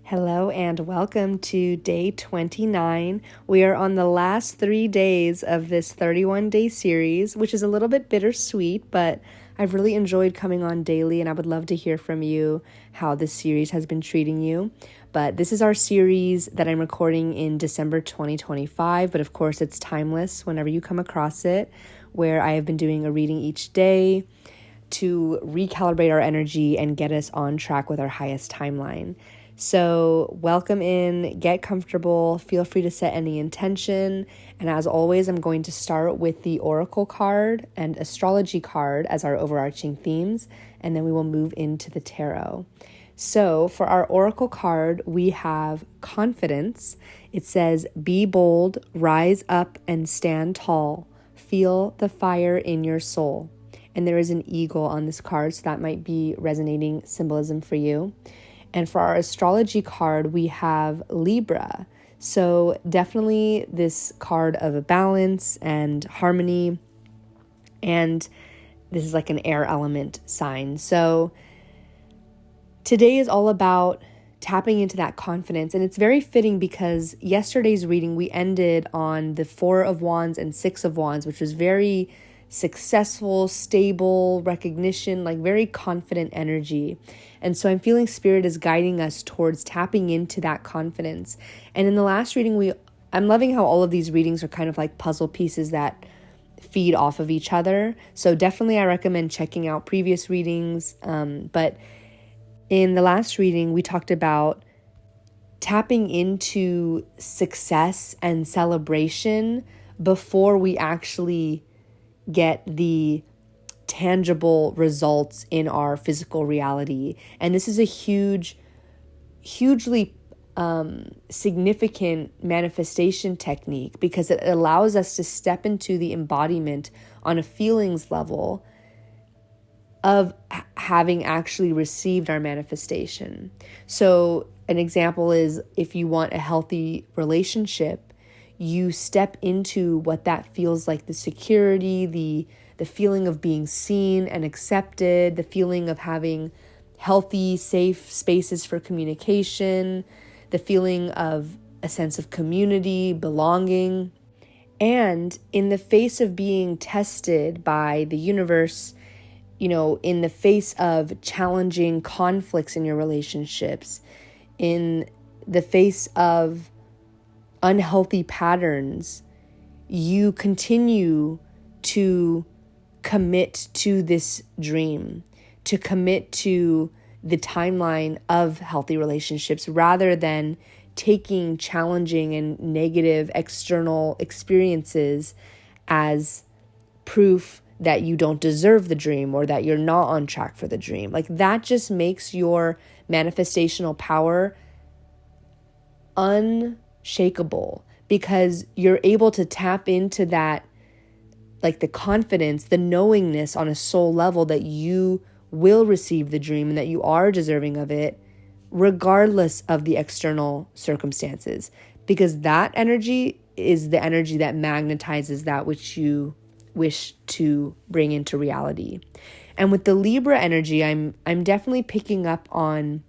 Hello and welcome to day 29. We are on the last 3 days of this 31-day series, which is a little bit bittersweet, but I've really enjoyed coming on daily, and I would love to hear from you how this series has been treating you. But this is our series that I'm recording in December 2025, but of course it's timeless whenever you come across it, where I have been doing a reading each day to recalibrate our energy and get us on track with our highest timeline. So welcome in, get comfortable, feel free to set any intention. And as always, I'm going to start with the Oracle card and Astrology card as our overarching themes, and then we will move into the tarot. So for our Oracle card, we have confidence. It says, be bold, rise up and stand tall. Feel the fire in your soul. And there is an eagle on this card, so that might be resonating symbolism for you. And for our astrology card, we have Libra. So definitely this card of a balance and harmony. And this is like an air element sign. So today is all about tapping into that confidence. And it's very fitting because yesterday's reading, we ended on the 4 of Wands and 6 of Wands, which was very successful, stable, recognition, like very confident energy. And so I'm feeling Spirit is guiding us towards tapping into that confidence. And in the last reading, I'm loving how all of these readings are kind of like puzzle pieces that feed off of each other. So definitely I recommend checking out previous readings. But in the last reading, we talked about tapping into success and celebration before we actually get the tangible results in our physical reality. And this is a hugely significant manifestation technique because it allows us to step into the embodiment on a feelings level of having actually received our manifestation. So an example is if you want a healthy relationship, you step into what that feels like, the security, the feeling of being seen and accepted, the feeling of having healthy, safe spaces for communication, the feeling of a sense of community, belonging. And in the face of being tested by the universe, in the face of challenging conflicts in your relationships, in the face of unhealthy patterns, you continue to commit to this dream, to commit to the timeline of healthy relationships rather than taking challenging and negative external experiences as proof that you don't deserve the dream or that you're not on track for the dream. Like that just makes your manifestational power unshakable because you're able to tap into that, like the confidence, the knowingness on a soul level that you will receive the dream and that you are deserving of it regardless of the external circumstances, because that energy is the energy that magnetizes that which you wish to bring into reality. And with the Libra energy, I'm definitely picking up on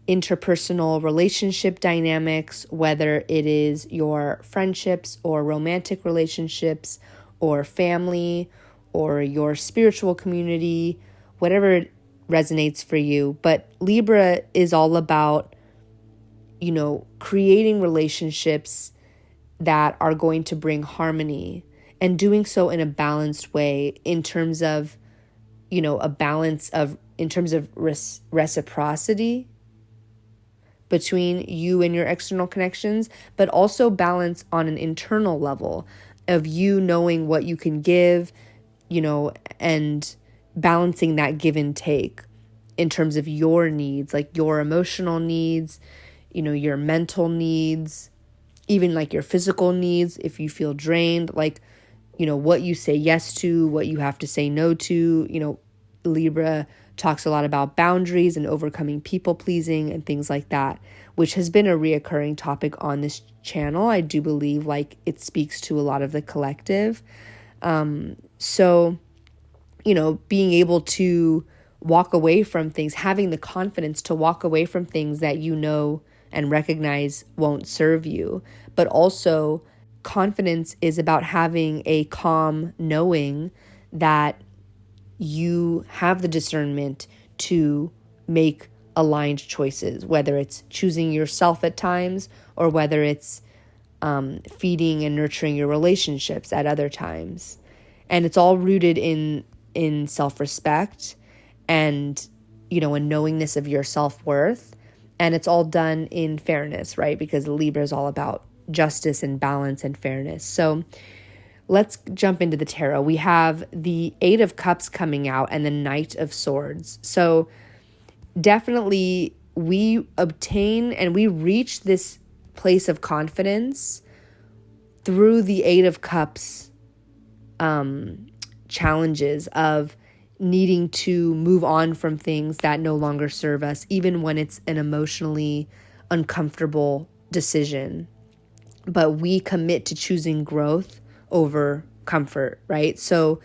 interpersonal relationship dynamics, whether it is your friendships or romantic relationships or family or your spiritual community, whatever resonates for you. But Libra is all about, creating relationships that are going to bring harmony and doing so in a balanced way in terms of, in terms of reciprocity between you and your external connections, but also balance on an internal level of you knowing what you can give, and balancing that give and take in terms of your needs, like your emotional needs, your mental needs, even like your physical needs. If you feel drained, like, what you say yes to, what you have to say no to. Libra talks a lot about boundaries and overcoming people pleasing and things like that, which has been a reoccurring topic on this channel. I do believe like it speaks to a lot of the collective. So, being able to walk away from things, having the confidence to walk away from things that and recognize won't serve you. But also, confidence is about having a calm knowing that you have the discernment to make aligned choices, whether it's choosing yourself at times or whether it's feeding and nurturing your relationships at other times. And it's all rooted in self-respect and, a knowingness of your self-worth. And it's all done in fairness, right? Because Libra is all about justice and balance and fairness. So let's jump into the tarot. We have the Eight of Cups coming out and the Knight of Swords. So definitely we obtain and we reach this place of confidence through the Eight of Cups challenges of needing to move on from things that no longer serve us, even when it's an emotionally uncomfortable decision. But we commit to choosing growth over comfort, right? So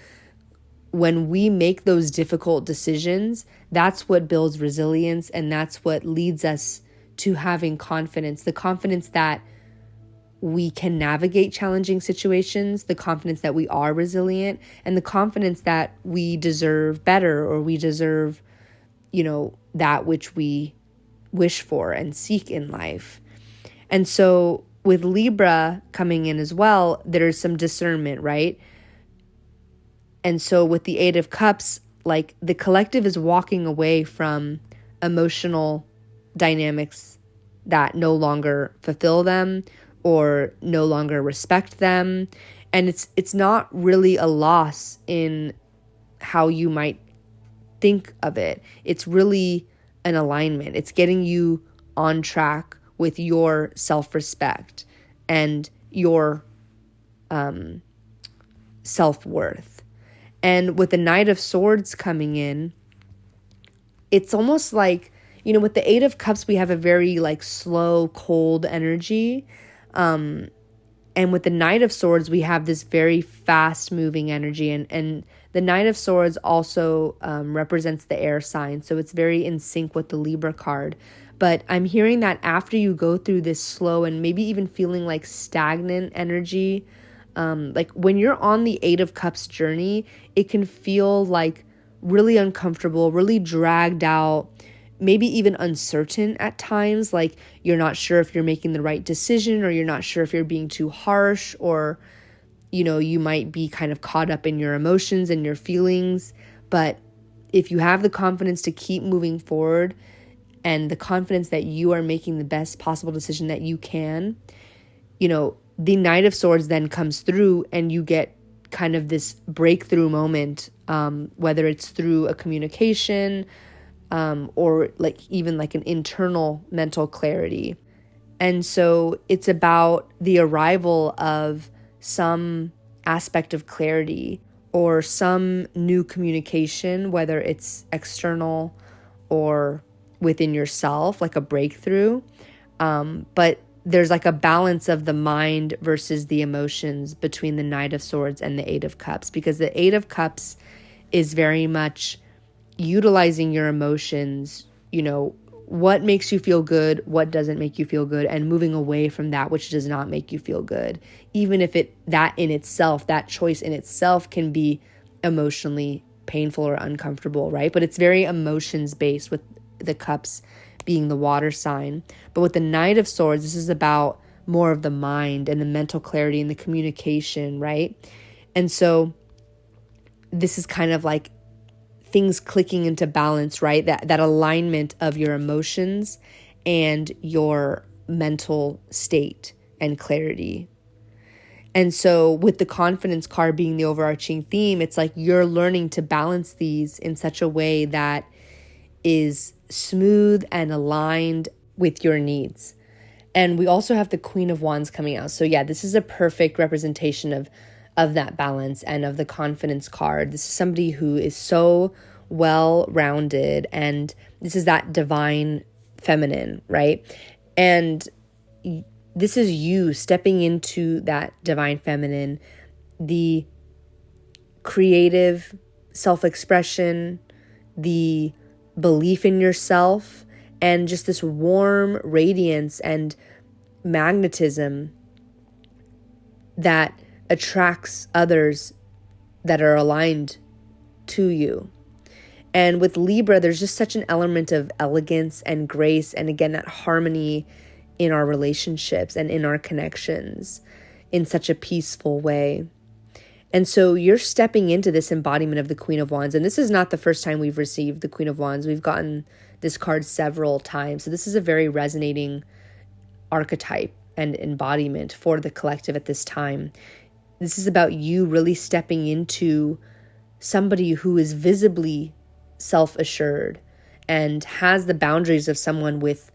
when we make those difficult decisions, that's what builds resilience, and that's what leads us to having confidence, the confidence that we can navigate challenging situations, the confidence that we are resilient, and the confidence that we deserve better, or we deserve, that which we wish for and seek in life. And so with Libra coming in as well, there's some discernment, right? And so with the Eight of Cups, like the collective is walking away from emotional dynamics that no longer fulfill them or no longer respect them. And it's not really a loss in how you might think of it. It's really an alignment. It's getting you on track with your self-respect and your self-worth. And with the Knight of Swords coming in, it's almost like, with the Eight of Cups, we have a very slow, cold energy. And with the Knight of Swords, we have this very fast moving energy. And the Knight of Swords also represents the air sign. So it's very in sync with the Libra card. But I'm hearing that after you go through this slow and maybe even feeling like stagnant energy, when you're on the Eight of Cups journey, it can feel like really uncomfortable, really dragged out, maybe even uncertain at times. Like you're not sure if you're making the right decision, or you're not sure if you're being too harsh, or, you might be kind of caught up in your emotions and your feelings. But if you have the confidence to keep moving forward and the confidence that you are making the best possible decision that you can, the Knight of Swords then comes through and you get kind of this breakthrough moment, whether it's through a communication, or even an internal mental clarity. And so it's about the arrival of some aspect of clarity or some new communication, whether it's external or within yourself, like a breakthrough. But there's a balance of the mind versus the emotions between the Knight of Swords and the Eight of Cups, because the Eight of Cups is very much utilizing your emotions, what makes you feel good, what doesn't make you feel good, and moving away from that which does not make you feel good, even if that choice in itself can be emotionally painful or uncomfortable, right? But it's very emotions based, with the cups being the water sign. But with the Knight of Swords, this is about more of the mind and the mental clarity and the communication, right? And so this is kind of like things clicking into balance, right? That alignment of your emotions and your mental state and clarity. And so with the confidence card being the overarching theme, it's like you're learning to balance these in such a way that is smooth and aligned with your needs. And we also have the Queen of Wands coming out. So yeah, this is a perfect representation of that balance and of the confidence card. This is somebody who is so well-rounded, and this is that divine feminine, right? And this is you stepping into that divine feminine, the creative self-expression, the belief in yourself, and just this warm radiance and magnetism that attracts others that are aligned to you. And with Libra, there's just such an element of elegance and grace, and again, that harmony in our relationships and in our connections in such a peaceful way. And so you're stepping into this embodiment of the Queen of Wands. And this is not the first time we've received the Queen of Wands. We've gotten this card several times. So this is a very resonating archetype and embodiment for the collective at this time. This is about you really stepping into somebody who is visibly self-assured and has the boundaries of someone with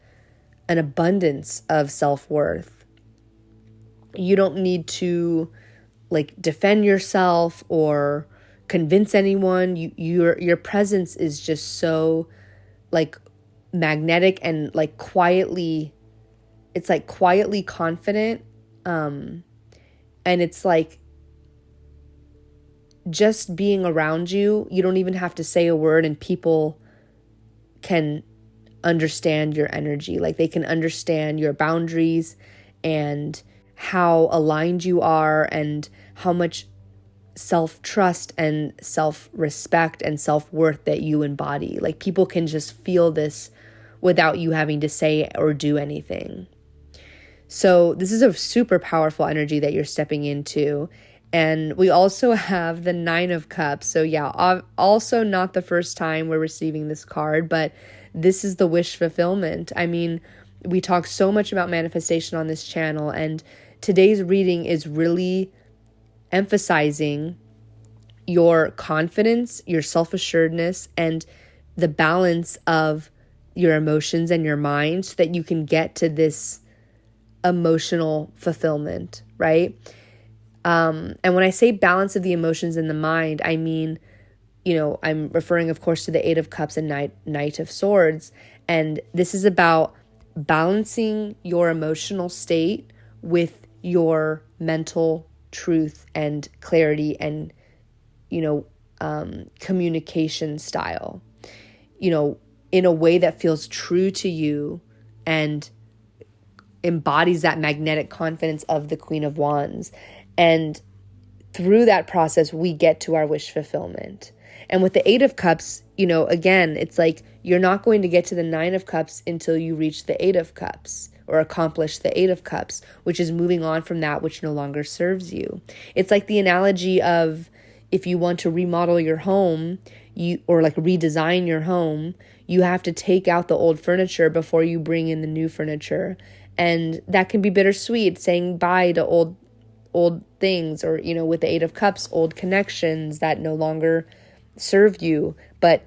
an abundance of self-worth. You don't need to defend yourself or convince anyone. Your presence is just so magnetic and quietly, it's quietly confident. And it's just being around you, you don't even have to say a word and people can understand your energy. They can understand your boundaries and how aligned you are and how much self-trust and self-respect and self-worth that you embody. People can just feel this without you having to say or do anything. So this is a super powerful energy that you're stepping into. And we also have the 9 of Cups. So yeah, also not the first time we're receiving this card, but this is the wish fulfillment. I mean, we talk so much about manifestation on this channel, and today's reading is really emphasizing your confidence, your self-assuredness, and the balance of your emotions and your mind so that you can get to this emotional fulfillment, right? And when I say balance of the emotions and the mind, I mean, I'm referring, of course, to the 8 of Cups and Knight of Swords. And this is about balancing your emotional state with your mental truth and clarity and, communication style, in a way that feels true to you and embodies that magnetic confidence of the Queen of Wands. And through that process, we get to our wish fulfillment. And with the 8 of Cups, again, it's you're not going to get to the 9 of Cups until you reach the 8 of Cups or accomplish the 8 of Cups, which is moving on from that which no longer serves you. It's like the analogy of if you want to remodel your home, or redesign your home, you have to take out the old furniture before you bring in the new furniture. And that can be bittersweet, saying bye to old things, or, with the 8 of Cups, old connections that no longer serve you. But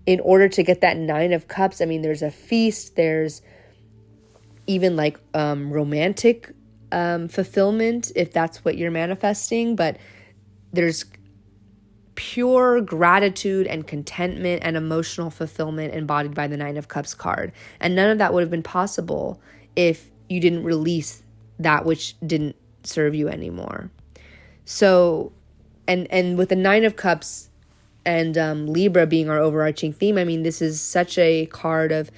in order to get that 9 of Cups, I mean, there's a feast, there's even romantic fulfillment, if that's what you're manifesting, but there's pure gratitude and contentment and emotional fulfillment embodied by the 9 of Cups card. And none of that would have been possible if you didn't release that which didn't serve you anymore. So, and with the 9 of Cups and Libra being our overarching theme, I mean, this is such a card of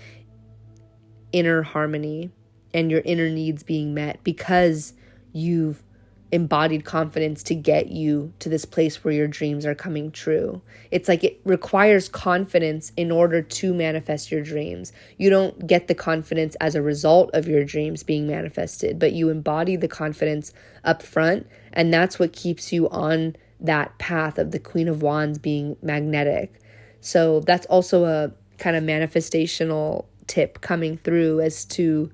inner harmony and your inner needs being met because you've embodied confidence to get you to this place where your dreams are coming true. It's it requires confidence in order to manifest your dreams. You don't get the confidence as a result of your dreams being manifested, but you embody the confidence up front, and that's what keeps you on that path of the Queen of Wands being magnetic. So that's also a kind of manifestational tip coming through as to,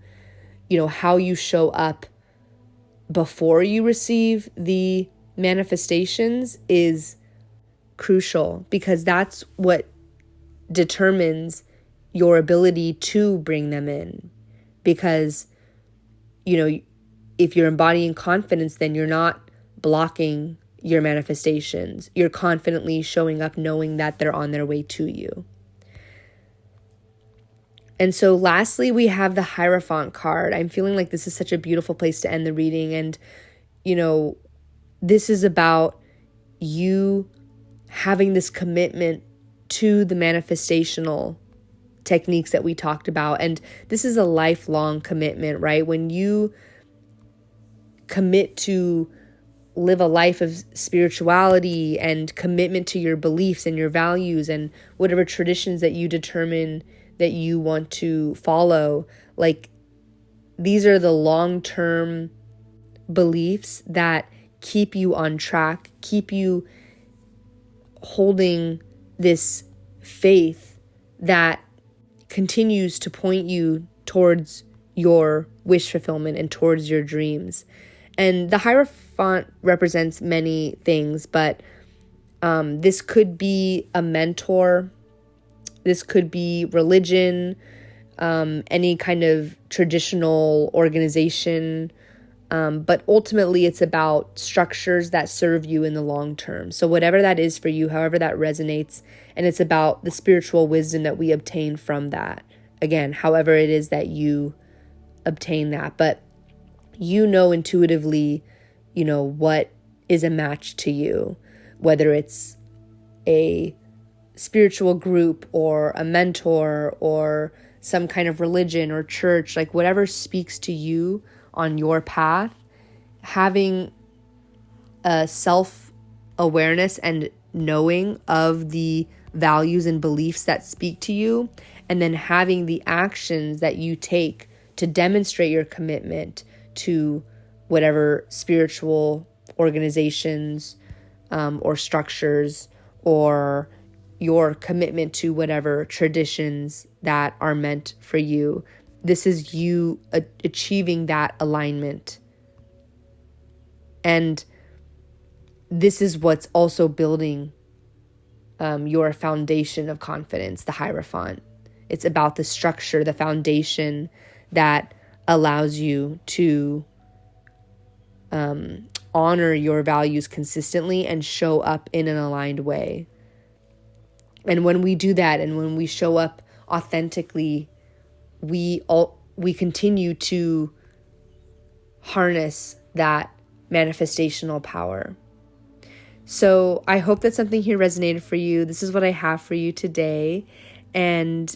how you show up before you receive the manifestations is crucial, because that's what determines your ability to bring them in. Because, if you're embodying confidence, then you're not blocking your manifestations. You're confidently showing up knowing that they're on their way to you. And so lastly, we have the Hierophant card. I'm feeling like this is such a beautiful place to end the reading. And, this is about you having this commitment to the manifestational techniques that we talked about. And this is a lifelong commitment, right? When you commit to live a life of spirituality and commitment to your beliefs and your values and whatever traditions that you determine that you want to follow, like, these are the long-term beliefs that keep you on track, keep you holding this faith that continues to point you towards your wish fulfillment and towards your dreams. And the Hierophant represents many things, but this could be a mentor, this could be religion, any kind of traditional organization, but ultimately it's about structures that serve you in the long term. So whatever that is for you, however that resonates, and it's about the spiritual wisdom that we obtain from that. Again, however it is that you obtain that, but you know intuitively, what is a match to you, whether it's a spiritual group or a mentor or some kind of religion or church, like whatever speaks to you on your path. Having a self-awareness and knowing of the values and beliefs that speak to you, and then having the actions that you take to demonstrate your commitment to whatever spiritual organizations or structures, or your commitment to whatever traditions that are meant for you. This is you achieving that alignment. And this is what's also building your foundation of confidence, the Hierophant. It's about the structure, the foundation that allows you to honor your values consistently and show up in an aligned way. And when we do that, and when we show up authentically, we continue to harness that manifestational power. So I hope that something here resonated for you. This is what I have for you today. And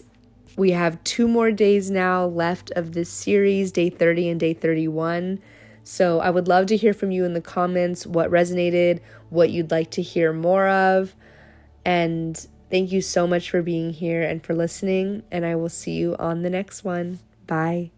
we have 2 more days now left of this series, day 30 and day 31. So I would love to hear from you in the comments what resonated, what you'd like to hear more of. And thank you so much for being here and for listening. And I will see you on the next one. Bye.